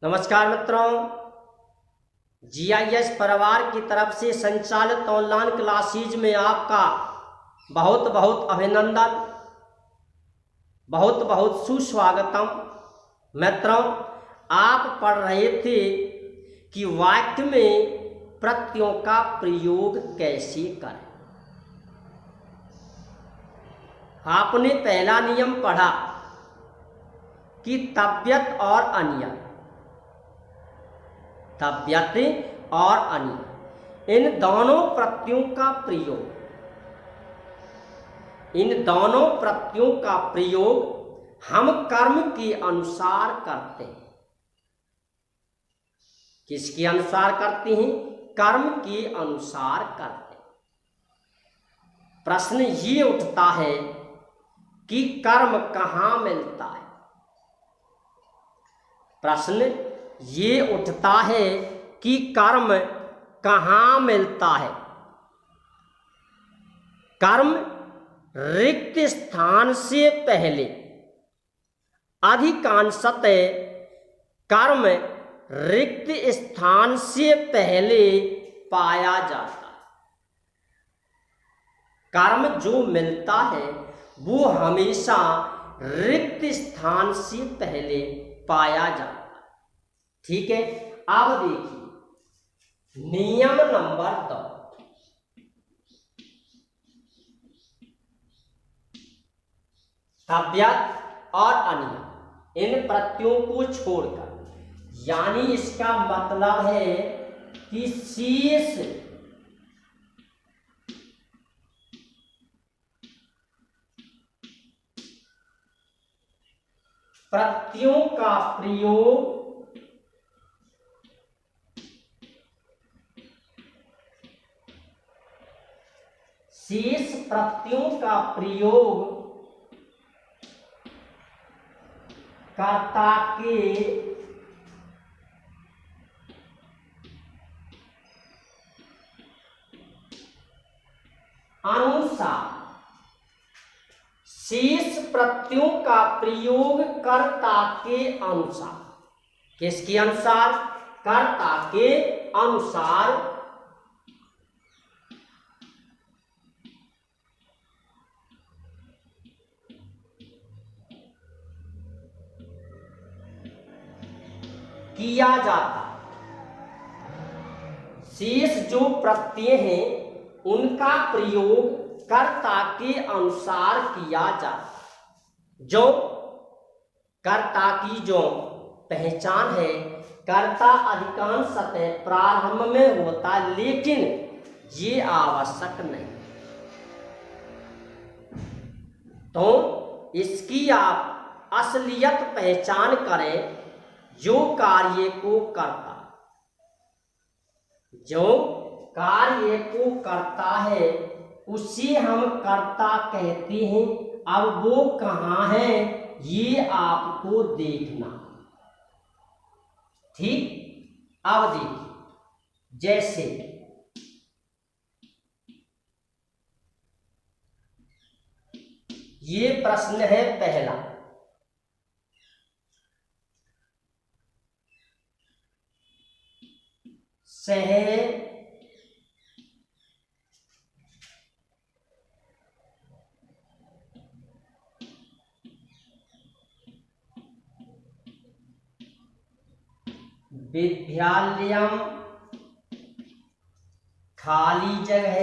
नमस्कार मित्रों, जीआईएस परिवार की तरफ से संचालित ऑनलाइन क्लासेज में आपका बहुत बहुत अभिनंदन, बहुत बहुत सुस्वागतम। मित्रों, आप पढ़ रहे थे कि वाक्य में प्रत्ययों का प्रयोग कैसे करें। आपने पहला नियम पढ़ा कि तबियत और अनियत, तबियत और अनियत, इन दोनों प्रत्ययों का प्रयोग, इन दोनों प्रत्ययों का प्रयोग हम कर्म के अनुसार करते हैं। किसके अनुसार करते हैं? कर्म के अनुसार करते हैं। प्रश्न ये उठता है कि कर्म कहाँ मिलता है। प्रश्न ये उठता है कि कर्म कहाँ मिलता है। कर्म रिक्त स्थान से पहले, अधिकांशतः कर्म रिक्त स्थान से पहले पाया जाता है। कर्म जो मिलता है वो हमेशा रिक्त स्थान से पहले पाया जाता है। ठीक है, अब देखिए नियम नंबर 2। तबियत और अनियत, इन प्रत्ययों को छोड़कर, यानी इसका मतलब है कि शेष प्रत्ययों का प्रयोग शेष प्रत्ययों का प्रयोग कर्ता के अनुसार, शेष प्रत्ययों का प्रयोग कर्ता के अनुसार, किसके अनुसार? कर्ता के अनुसार किया जाता। शेष जो प्रत्यय हैं उनका प्रयोग कर्ता के अनुसार किया जाता। जो कर्ता की जो पहचान है, कर्ता अधिकांशतः प्रारंभ में होता है, लेकिन ये आवश्यक नहीं। तो इसकी आप असलियत पहचान करें। जो कार्य को करता, जो कार्य को करता है उसे हम कर्ता कहते हैं। अब वो कहाँ है ये आपको देखना। ठीक, अब देखिए, जैसे ये प्रश्न है पहला, सह विद्यालयम खाली जगह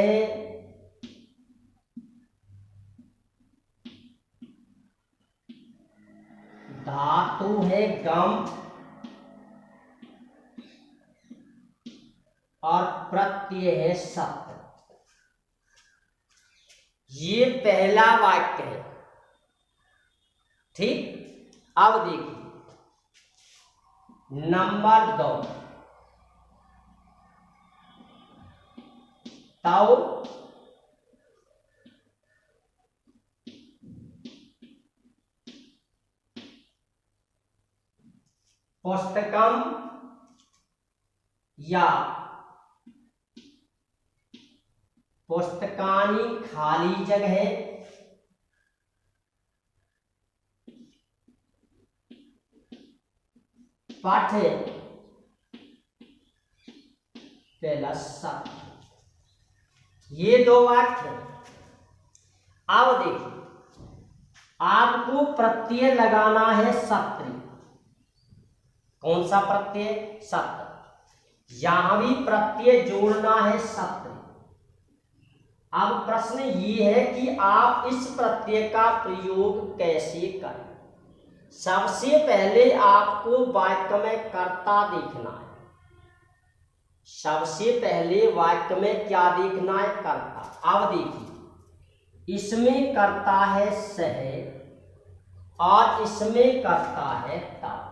धातु है गम और प्रत्यय है सत्य। ये पहला वाक्य है। ठीक, अब देखिए नंबर 2, तौ पुस्तकम या पुस्तकानी खाली जगह पठ प्लस सत्र, ये दो वाक्य हैं। अब देखिए आपको प्रत्यय लगाना है सत्र। कौन सा प्रत्यय? सत्र। यहां भी प्रत्यय जोड़ना है सत्र। अब प्रश्न ये है कि आप इस प्रत्यय का प्रयोग कैसे करें। सबसे पहले आपको वाक्य में कर्ता देखना है। सबसे पहले वाक्य में क्या देखना है? कर्ता। अब देखिए इसमें कर्ता है सह और इसमें कर्ता है तब।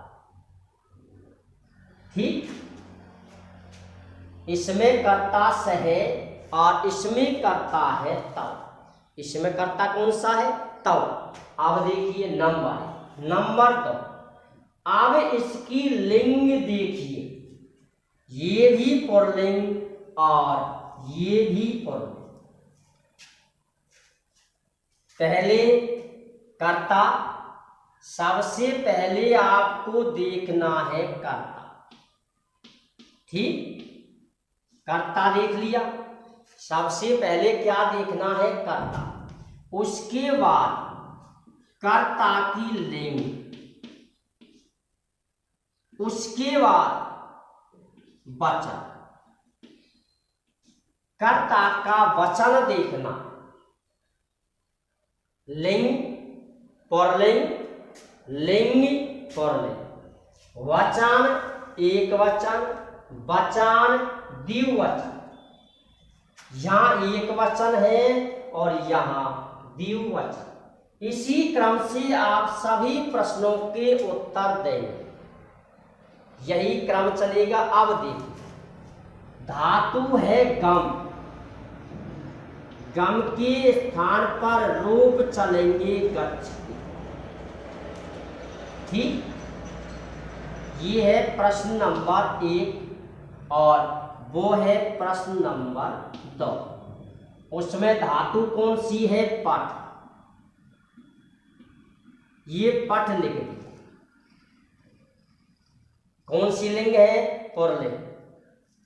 ठीक, इसमें कर्ता सह और इसमें कर्ता है तब। इसमें कर्ता कौन सा है? तब। अब देखिए नंबर 2। अब इसकी लिंग देखिए, ये भी पुल्लिंग और ये भी पुल्लिंग। पहले कर्ता, सबसे पहले आपको देखना है कर्ता। ठीक, कर्ता देख लिया। सबसे पहले क्या देखना है? कर्ता। उसके बाद कर्ता की लिंग, उसके बाद वचन। कर्ता का वचन देखना, लिंग पुल्लिंग, लिंग पुल्लिंग, वचन एक वचन, वचन द्विवचन। यहां एक वचन है और यहां द्विवचन। इसी क्रम से आप सभी प्रश्नों के उत्तर देंगे, यही क्रम चलेगा। अब देखिए धातु है गम, गम के स्थान पर रूप चलेंगे गच्छति। ठीक, ये है प्रश्न नंबर 1 और वो है प्रश्न नंबर 2। उसमें धातु कौन सी है? पठ। ये पठ लिख दी। कौन सी लिंग है? पुल्लिंग।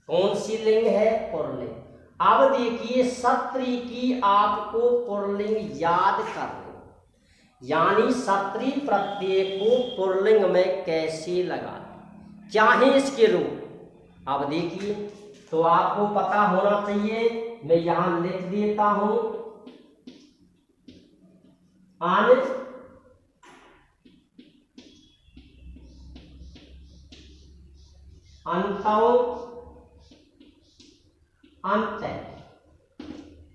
कौन सी लिंग है? पुल्लिंग। अब देखिए सत्री की आपको पुल्लिंग याद करनी, यानी सत्री प्रत्यय को पुल्लिंग में कैसे लगाना, क्या है इसके रूप। अब देखिए तो आपको पता होना चाहिए, मैं यहां लिख देता हूं। अन, अंतौ, अंत,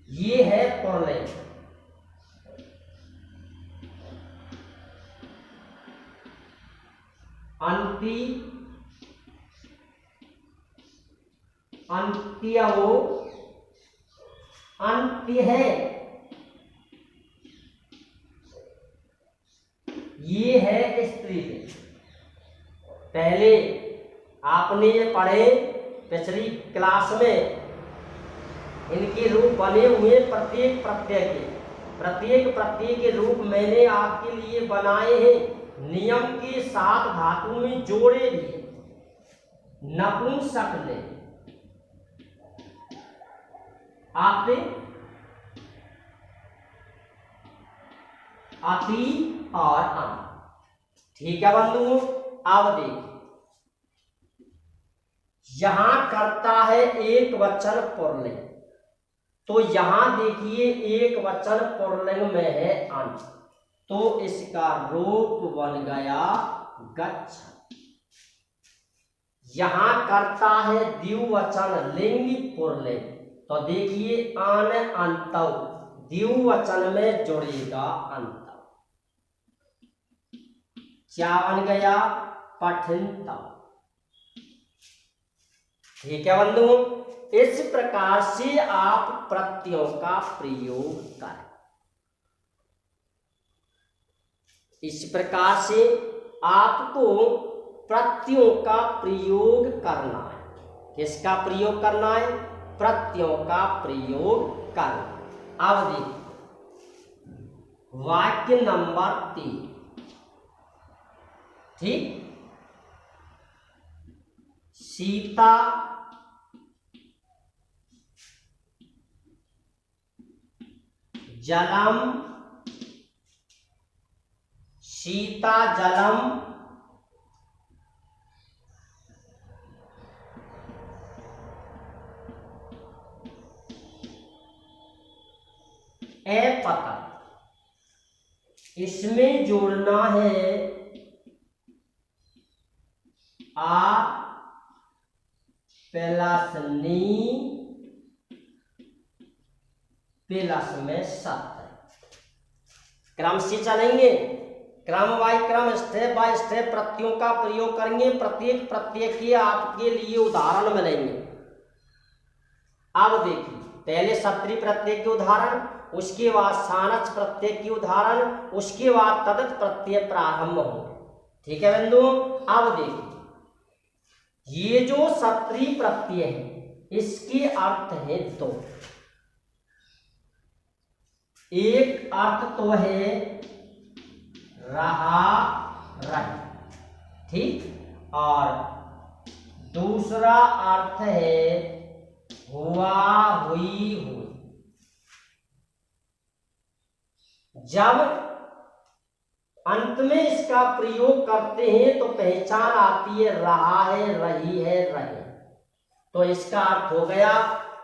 ये है पुल्लिंग। अंति, अंत्यो, अंत्य है, ये है स्त्रीलिंग। पहले आपने ये पढ़े पिछली क्लास में, इनके रूप बने हुए प्रत्येक प्रत्यय के रूप मैंने आपके लिए बनाए हैं। नियम के साथ धातु में जोड़े लिए नपुंसकलिंग, आपने अति और अन। ठीक है बंधुओं, अब देखिए यहां करता है एक वचन पुल्लिंग, तो यहां देखिए एक वचन पुल्लिंग में है अन, तो इसका रूप बन गया गच्छ। यहां करता है द्विवचन लिंग पुल्लिंग, तो देखिए अन अंतौ, द्विवचन में जुड़ेगा अंत। क्या बन गया? पठंतौ। ठीक है बंधुओं, इस प्रकार से आप प्रत्ययों का प्रयोग करें। इस प्रकार से आपको प्रत्ययों का प्रयोग करना है। किसका प्रयोग करना है? प्रत्ययों का प्रयोग करना। अब देखिए वाक्य नंबर 3। ठीक, सीता जलम, सीता जलम अपतत। इसमें जोड़ना है आ प्लस नी प्लस में सत्य। क्रम से चलेंगे, क्रम बाय क्रम, स्टेप बाय स्टेप प्रत्ययों का प्रयोग करेंगे। प्रत्येक प्रत्यय के आपके लिए उदाहरण मिलेंगे। अब देखिए, पहले सत्री प्रत्यय के उदाहरण, उसके बाद सानच प्रत्यय की उदाहरण, उसके बाद तदत प्रत्यय प्रारंभ होंगे। ठीक है बंधु। अब देखिए, ये जो सत्री प्रत्यय है इसके अर्थ है दो। एक अर्थ तो है रहा रहे, ठीक, और दूसरा अर्थ है हुआ हुई हुई। जब अंत में इसका प्रयोग करते हैं तो पहचान आती है रहा है, रही है, रहे। तो इसका अर्थ हो गया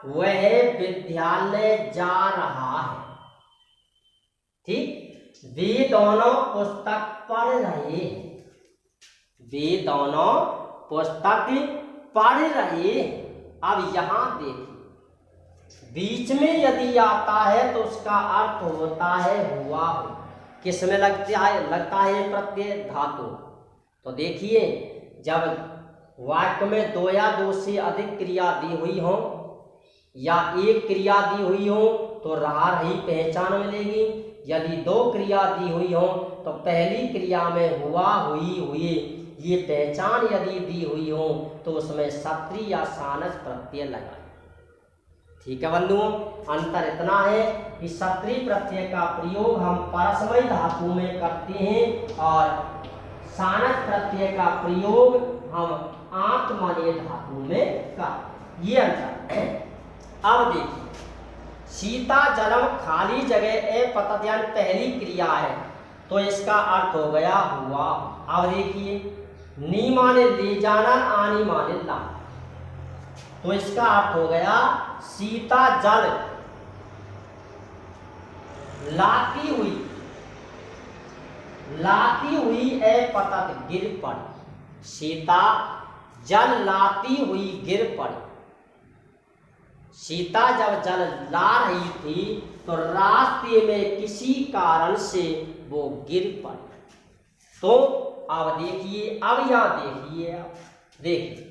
वह विद्यालय जा रहा है। ठीक, वे दोनों पुस्तक पढ़ रहे हैं, वे दोनों पुस्तक पढ़ रहे हैं। अब यहां देखिए, बीच में यदि आता है तो उसका अर्थ होता है हुआ हो। किस में लगता है प्रत्यय? धातु। तो देखिए, जब वाक्य में दो या दो से अधिक क्रिया दी हुई हो या एक क्रिया दी हुई हो तो रहा रही पहचान मिलेगी। यदि दो क्रिया दी हुई हो तो पहली क्रिया में हुआ हुई हुई ये पहचान यदि दी हुई हो तो उसमें सत्री या सानस प्रत्यय लगाए। ठीक है बंधुओं, अंतर इतना है कि सत्री प्रत्यय का प्रयोग हम परस्मय धातु में करते हैं और सानस प्रत्यय का प्रयोग हम आत्मनेय धातु में करते। ये अंतर है। अब देखिए, सीता जलम खाली जगह अपतत यानी पहली क्रिया है तो इसका अर्थ हो गया हुआ। अब देखिए, नी माने ले जाना, आनी माने ला, तो इसका अर्थ हो गया सीता जल लाती हुई, लाती हुई अपतत गिर पड़ी। सीता जल लाती हुई गिर पड़ी। सीता जब जल ला रही थी तो रास्ते में किसी कारण से वो गिर पड़ी। तो अब देखिए, अब यहां देखिए, देखिए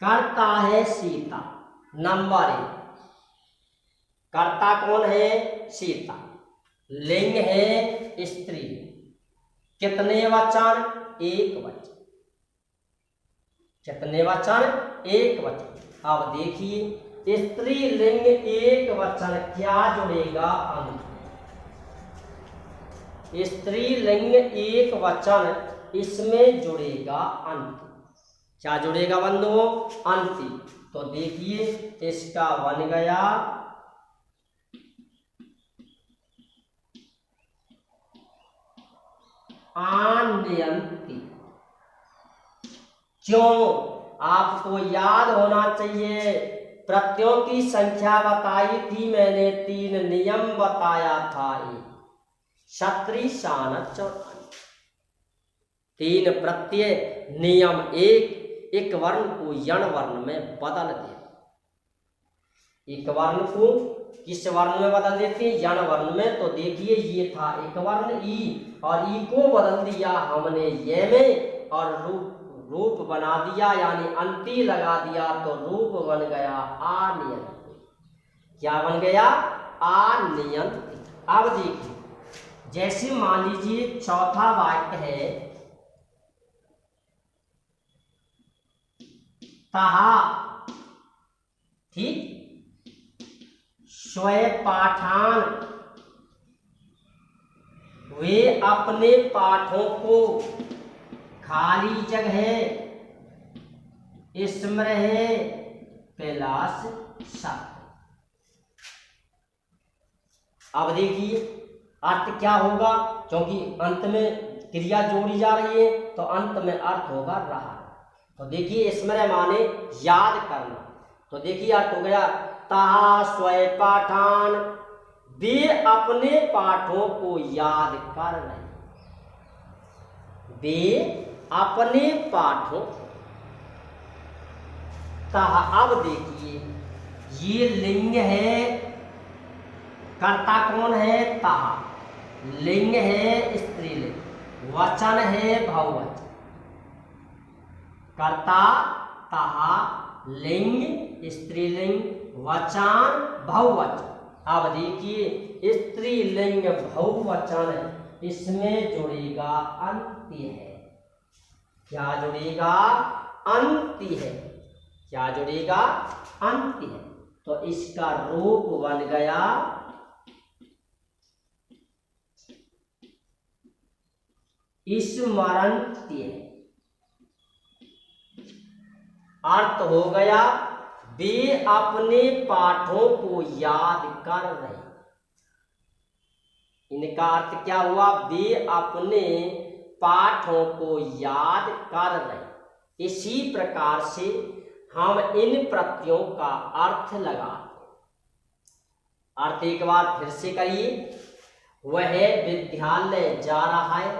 कर्ता है सीता, नंबर 1 कर्ता कौन है? सीता। लिंग है स्त्री। कितने वचन? एक वचन। कितने वचन? एक वचन। अब देखिए, स्त्री लिंग एक वचन क्या जुड़ेगा? अंत। स्त्री लिंग एक वचन इसमें जुड़ेगा अंत। क्या जुड़ेगा बंधुओं? अंति। तो देखिए, इसका बन गया आन्यंती। क्यों? आपको याद होना चाहिए, प्रत्ययों की संख्या बताई थी मैंने, 3 नियम बताया था। सत्री सानच 3 प्रत्यय नियम। एक वर्ण को यण वर्ण में बदल दिया। एक वर्ण को किस वर्ण में बदल देते हैं? यण वर्ण में। तो देखिए, ये था एक वर्ण ई और ई को बदल दिया हमने ये में और रूप बना दिया यानी अंति लगा दिया तो रूप बन गया आनियंती। क्या बन गया? आनियंती। अब देखिए, जैसे मान लीजिए चौथा वाक्य है तहा, ठीक, स्वयं पाठान, वे अपने पाठों को, खाली जगह स्मृहे प्लस सत्। अब देखिए अर्थ क्या होगा, क्योंकि अंत में क्रिया जोड़ी जा रही है तो अंत में अर्थ होगा रहा। तो देखिए स्मृह माने याद करना, तो देखिए अर्थ हो गया ताहा स्वय पाठान, वे अपने पाठों को याद कर रहे, वे अपने पाठों। ताहा, अब देखिए ये लिंग है, कर्ता कौन है, ताहा, लिंग है स्त्रीलिंग, वचन है बहुवचन। कर्ता ताहा, लिंग स्त्रीलिंग, वचन बहुवचन। अब देखिए स्त्रीलिंग बहुवचन, इसमें जुड़ेगा अंत्य है। क्या जुड़ेगा, अंत्य है। क्या जुड़ेगा, अंत्य है। तो इसका रूप बन गया स्मरन्त्य। अर्थ हो गया वे अपने पाठों को याद कर रहे। इनका अर्थ क्या हुआ, वे अपने पाठों को याद कर रहे। इसी प्रकार से हम इन प्रत्ययों का अर्थ लगाते। अर्थ एक बार फिर से करिए। वह विद्यालय जा रहा है,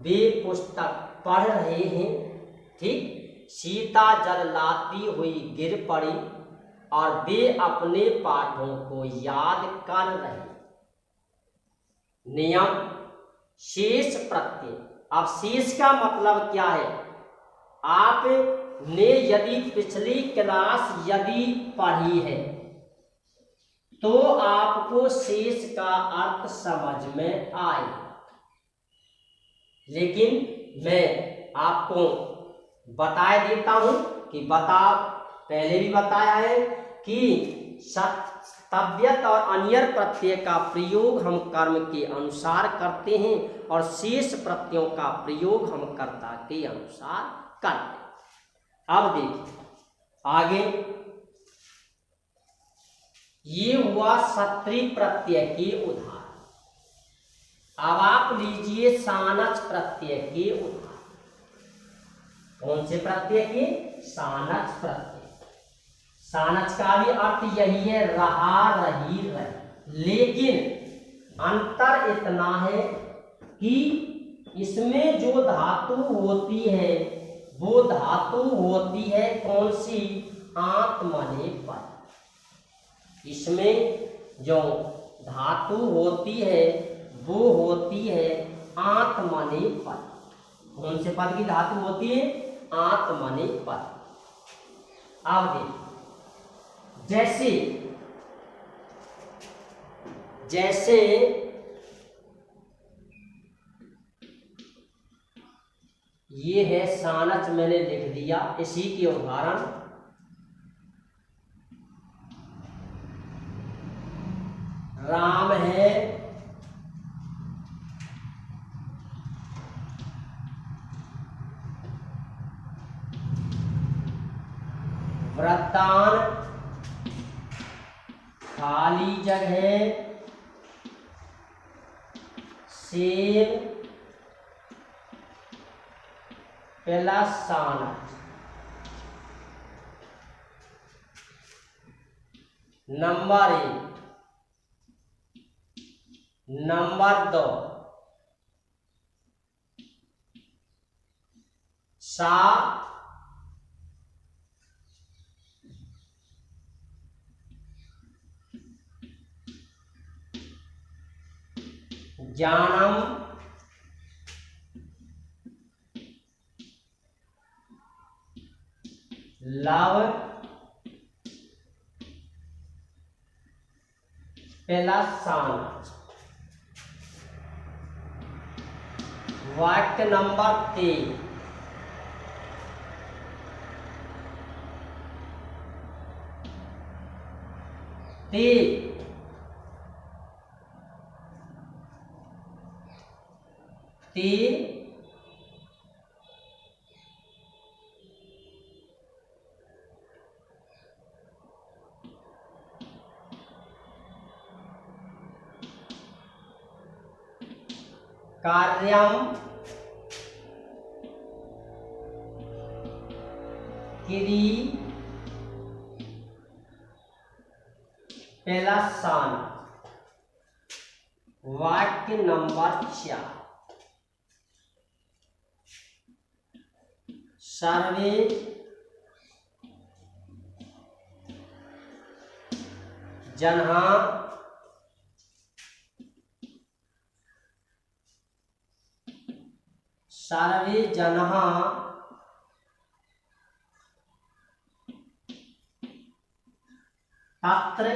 वे पुस्तक पढ़ रहे हैं। ठीक, सीता जल लाती हुई गिर पड़ी और वे अपने पाठों को याद कर रहे। नियम शेष प्रत्यय। अब शेष का मतलब क्या है, आपने यदि पिछली क्लास यदि पढ़ी है तो आपको शेष का अर्थ समझ में आए, लेकिन मैं आपको बता देता हूं कि पहले भी बताया है कि तव्यत और अन्यर प्रत्यय का प्रयोग हम कर्म के अनुसार करते हैं और शेष प्रत्ययों का प्रयोग हम कर्ता के अनुसार करते हैं। अब देखिए आगे, ये हुआ सत्री प्रत्यय के उदाहरण। अब आप लीजिए सानच प्रत्यय के उदाहरण। कौन से प्रत्यय के, सानच प्रत्यय। सानच का भी अर्थ यही है, रहा रही रही, लेकिन अंतर इतना है कि इसमें जो धातु होती है वो धातु होती है कौन सी, आत्मनेपद। इसमें जो धातु होती है वो होती है आत्मनेपद। कौन से पद की धातु होती है, आत्मनेपद। अब देखिए जैसे जैसे ये है सानच, मैंने लिख दिया। इसी के उदाहरण, राम है, वृत्तान, खाली जगह, सेब प्लस सानच। नंबर 1, नंबर 2 सा, ज्ञानम, लव प्लस सानच। वाक्य नंबर 3, ते कार्यम क्रि प्लस सान। वाक्य नंबर 4, सर्वे जन्हा सर्वे जन्हा तत्र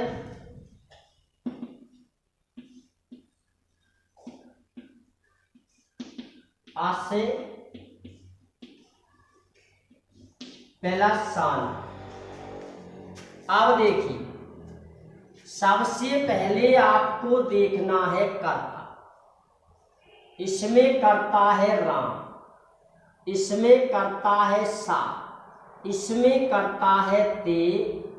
अस्य प्लस सान। अब देखिए, सबसे पहले आपको देखना है कर्ता। इसमें कर्ता है राम, इसमें कर्ता है सा, इसमें कर्ता है ते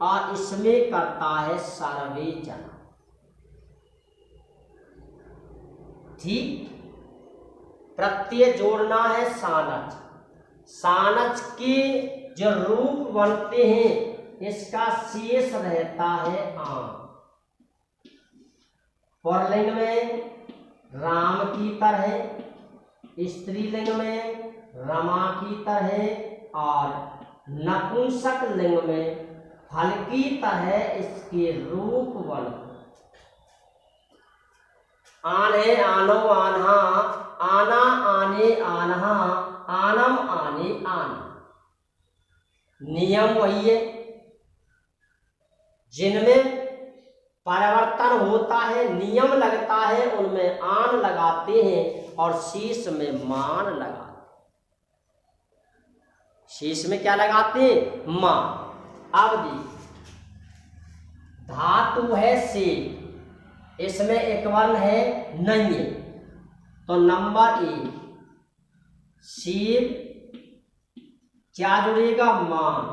और इसमें कर्ता है सर्वे जन। ठीक, प्रत्यय जोड़ना है सानच। सानच के जो रूप बनते हैं इसका शेष रहता है आम। पुल्लिंग में राम की तरह, स्त्रीलिंग में रमा की तरह और नपुंसक लिंग में फल की तरह इसके रूप बनते। आने आनो आन्हा, आना आने आन्हा, आनम आने आना। नियम वही है, जिनमें परिवर्तन होता है, नियम लगता है, उनमें आन लगाते हैं और शीश में मान लगाते। शीश में क्या लगाते हैं? मान। अब देखिए, धातु है से, इसमें एक वर्ण है नहीं, तो नंबर 1 शिव क्या जुड़ेगा? मान,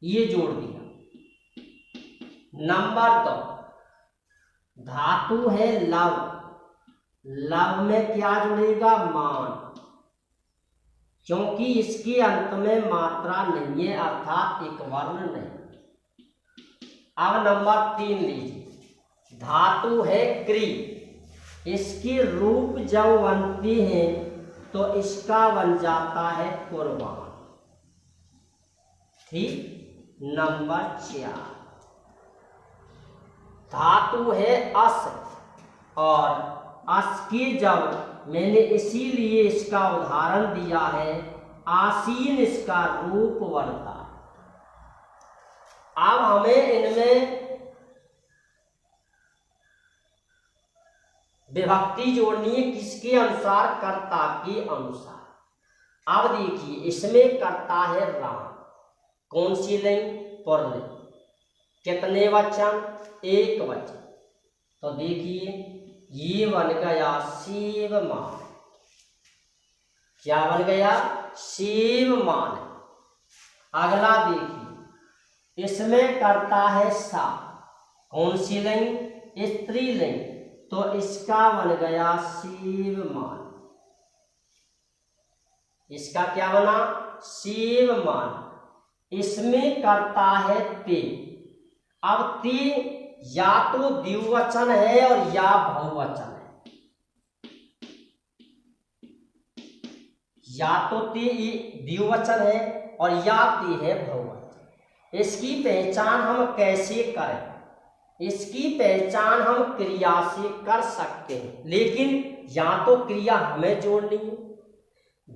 ये जोड़ दिया। नंबर 2 धातु है लव, लव में क्या जुड़ेगा? मान, क्योंकि इसके अंत में मात्रा नहीं है, अर्थात एक वर्ण नहीं। अब नंबर 3 लीजिए, धातु है क्री, इसके रूप जब बनते हैं तो इसका बन जाता है कुर्बान। ठीक। नंबर 4 धातु है अस, और अस की जब मैंने इसीलिए इसका उदाहरण दिया है, आसीन इसका रूप बनता है। अब हमें इनमें विभक्ति जोड़नी है, किसके अनुसार? कर्ता के अनुसार। अब देखिए, इसमें कर्ता है राम, कौन सी लिंग? पुल्लिंग। कितने वचन? एक वचन। तो देखिए, ये बन गया शिवमान। क्या बन गया? शिवमान। अगला देखिए, इसमें कर्ता है सा, कौन सी लिंग? स्त्रीलिंग, तो इसका बन गया शिवमान। इसका क्या बना? शिवमान। इसमें कर्ता है ते। अब ते या तो द्विवचन है और या बहुवचन है। या तो ते द्विवचन है और या ते है बहुवचन। इसकी पहचान हम कैसे करें? इसकी पहचान हम क्रिया से कर सकते हैं, लेकिन या तो क्रिया हमें जोड़नी है।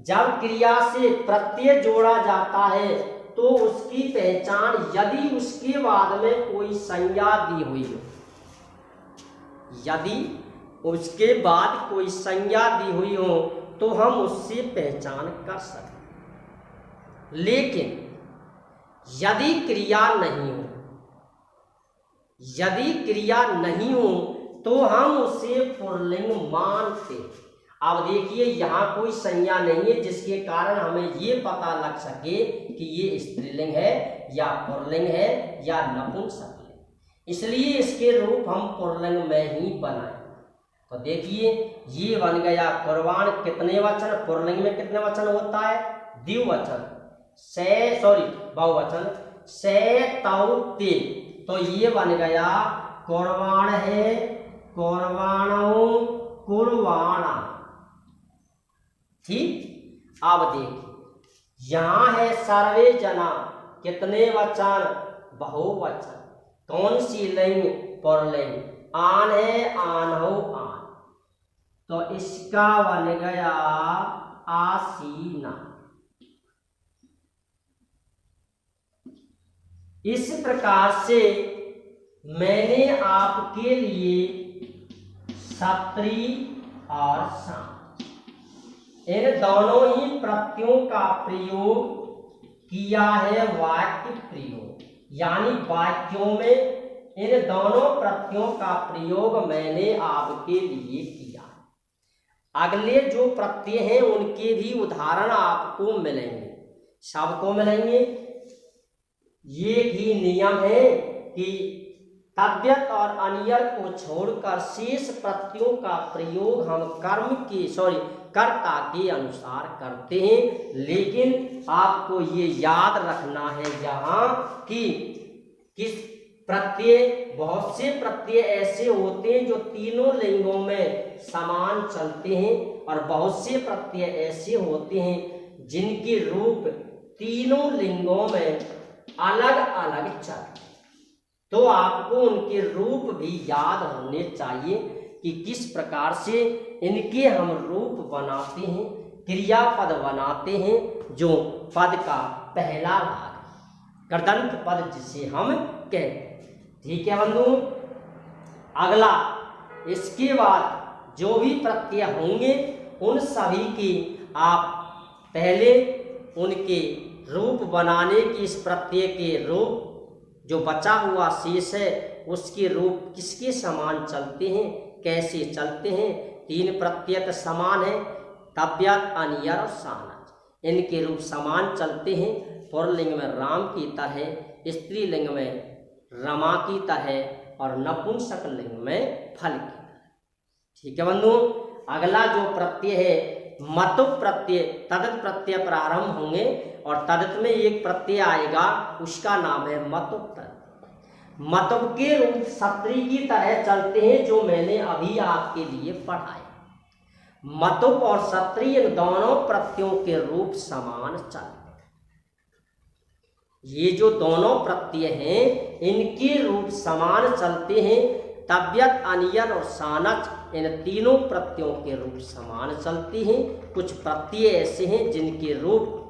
जब क्रिया से प्रत्यय जोड़ा जाता है तो उसकी पहचान, यदि उसके बाद में कोई संज्ञा दी हुई हो, यदि उसके बाद कोई संज्ञा दी हुई हो तो हम उससे पहचान कर सकते। लेकिन यदि क्रिया नहीं हो, यदि क्रिया नहीं हो तो हम उसे पुल्लिंग मानते। अब देखिए, यहाँ कोई संज्ञा नहीं है, जिसके कारण हमें ये पता लग सके कि ये स्त्रीलिंग है या पुल्लिंग है या नपुंसक है। इसलिए इसके रूप हम पुल्लिंग में ही बनाए। तो देखिए ये बन गया कुर्बान, कितने वचन, पुल्लिंग में कितने वचन होता है, द्विवचन, बहुवचन, से तौ ते, तो ये बन गया कुर्बान है, कुर्बानौ, कुर्बाना। ठीक, अब देखिए यहां है सर्वे जना, कितने वचन, बहुवचन, कौन सी लिंग, पुल्लिंग, आन है, आनहु, आन, तो इसका बन गया आसीना। इस प्रकार से मैंने आपके लिए सत्री और शांत इन दोनों ही प्रत्ययों का प्रयोग किया है वाक्य प्रयोग, यानी वाक्यों में इन दोनों प्रत्ययों का प्रयोग मैंने आपके लिए किया। अगले जो प्रत्यय हैं उनके भी उदाहरण आपको मिलेंगे, सबको मिलेंगे। ये भी नियम है कि तद्यत और अनियर को छोड़कर शेष प्रत्ययों का प्रयोग हम कर्ता के अनुसार करते हैं, लेकिन आपको ये याद रखना है यहाँ कि किस प्रत्यय, बहुत से प्रत्यय ऐसे होते हैं जो तीनों लिंगों में समान चलते हैं, और बहुत से प्रत्यय ऐसे होते हैं जिनके रूप तीनों लिंगों में अलग अलग चलते, तो आपको उनके रूप भी याद होने चाहिए कि किस प्रकार से इनके हम रूप बनाते हैं, क्रियापद बनाते हैं, जो पद का पहला भाग कृदंत पद जिसे हम कहते हैं। ठीक है बंधु, अगला इसके बाद जो भी प्रत्यय होंगे उन सभी की आप पहले उनके रूप बनाने की, इस प्रत्यय के रूप जो बचा हुआ शेष है उसके रूप किसके समान चलते हैं, कैसे चलते हैं। तीन प्रत्यय समान है, तव्यत, अनियर और सानच, इनके रूप समान चलते हैं। पुल्लिंग में राम की तरह, स्त्रीलिंग में रमा की तरह और नपुंसक लिंग में फल की तरह। ठीक है बंधु, अगला जो प्रत्यय है मतु प्रत्यय, तदत प्रत्यय प्रारंभ होंगे और तदत में एक प्रत्यय आएगा, उसका नाम है मतु प्रत्यय। मतु के रूप सत्री की तरह चलते हैं, जो मैंने अभी आपके लिए पढ़ाए। मतु और सत्री इन दोनों प्रत्ययों के रूप समान चलते हैं। ये जो दोनों प्रत्यय हैं इनके रूप समान चलते हैं। तव्यत, अनियर और सानच इन तीनों प्रत्ययों के रूप समान चलते हैं। कुछ प्रत्यय ऐसे हैं जिनके रूप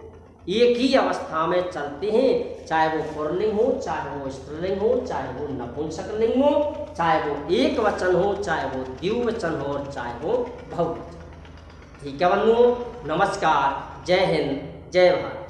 एक ही अवस्था में चलते हैं, चाहे वो पुल्लिंग हो, चाहे वो स्त्रीलिंग हो, चाहे वो नपुंसक लिंग हो, चाहे वो एक वचन हो, चाहे वो द्विवचन हो और चाहे वो बहुवचन। ठीक है बंधुओं, नमस्कार, जय हिंद, जय भारत।